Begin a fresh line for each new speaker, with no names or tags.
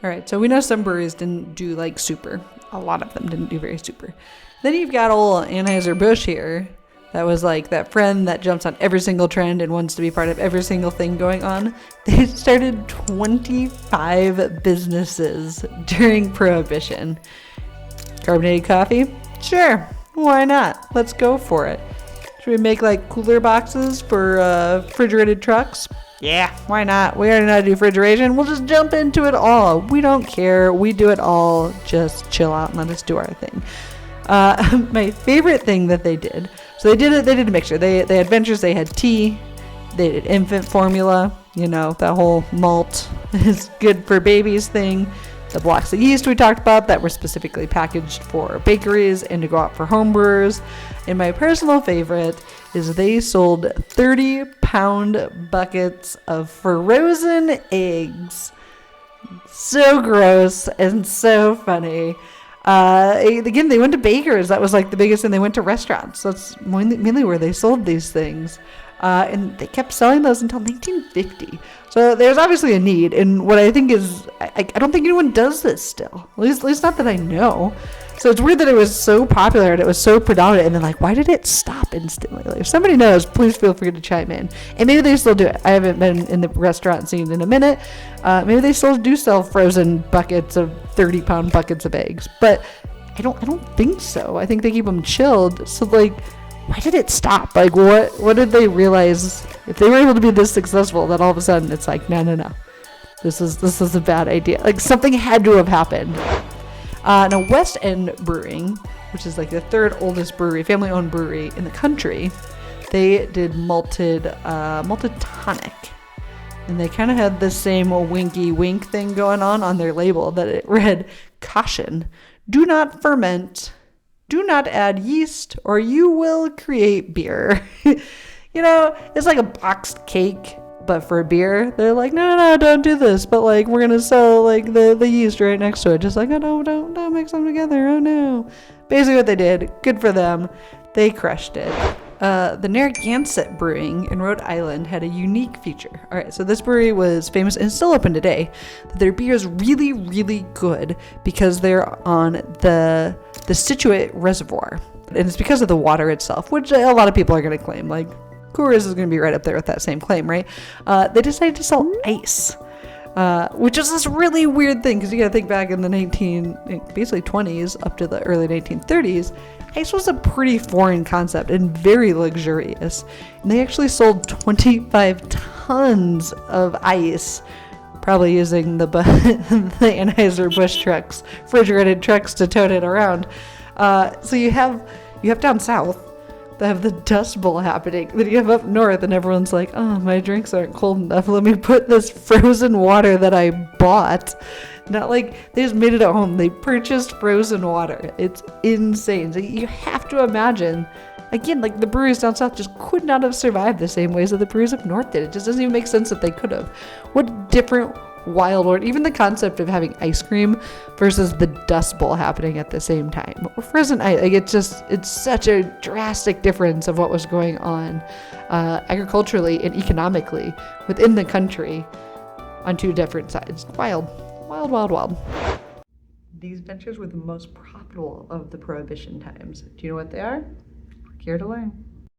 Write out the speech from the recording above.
All right, so we know some breweries didn't do like super. A lot of them didn't do very super. Then you've got old Anheuser-Busch here. That was like that friend that jumps on every single trend and wants to be part of every single thing going on. They started 25 businesses during Prohibition. Carbonated coffee? Sure, why not? Let's go for it. Should we make like cooler boxes for refrigerated trucks? Yeah, why not? We already know how to do refrigeration. We'll just jump into it all. We don't care. We do it all. Just chill out and let us do our thing. My favorite thing that they did, so they did a mixture. They had ventures, they had tea, they did infant formula, that whole malt is good for babies thing. The blocks of yeast we talked about that were specifically packaged for bakeries and to go out for home brewers. And my personal favorite is they sold 30-pound buckets of frozen eggs. So gross and so funny. Again, they went to bakers. That was like the biggest thing. They went to restaurants. That's mainly where they sold these things. And they kept selling those until 1950. So there's obviously a need. And what I think is, I don't think anyone does this still. At least not that I know. So it's weird that it was so popular and it was so predominant. And then why did it stop instantly? If somebody knows, please feel free to chime in. And maybe they still do it. I haven't been in the restaurant scene in a minute. Maybe they still do sell frozen buckets of 30-pound buckets of eggs. But I don't think so. I think they keep them chilled. So why did it stop? What did they realize? If they were able to be this successful, then all of a sudden it's no. This is a bad idea. Something had to have happened. Now West End Brewing, which is the third oldest brewery, family-owned brewery in the country, they did malted tonic. And they kind of had the same winky wink thing going on their label that it read, caution, do not ferment, do not add yeast, or you will create beer. It's like a boxed cake, but for beer. They're like, no, don't do this. But we're going to sell the yeast right next to it. Just oh, don't mix them together. Oh no. Basically what they did, good for them. They crushed it. The Narragansett Brewing in Rhode Island had a unique feature. All right, so this brewery was famous and still open today. Their beer is really, really good because they're on the Scituate Reservoir. And it's because of the water itself, which a lot of people are going to claim. Coors is going to be right up there with that same claim, right? They decided to sell ice, which is this really weird thing because you got to think back in the 20s up to the early 1930s. Ice was a pretty foreign concept and very luxurious. And they actually sold 25 tons of ice, probably using the Anheuser-Busch trucks, refrigerated trucks to tote it around. So you have down south that have the Dust Bowl happening. Then you have up north and everyone's like, oh, my drinks aren't cold enough. Let me put this frozen water that I bought. Not they just made it at home. They purchased frozen water. It's insane. So you have to imagine, again, the breweries down south just could not have survived the same ways that the breweries up north did. It just doesn't even make sense that they could have. What different wild world, even the concept of having ice cream versus the Dust Bowl happening at the same time. Or frozen ice, it's such a drastic difference of what was going on agriculturally and economically within the country on two different sides. Wild. These ventures were the most profitable of the Prohibition times. Do you know what they are? Click here to learn.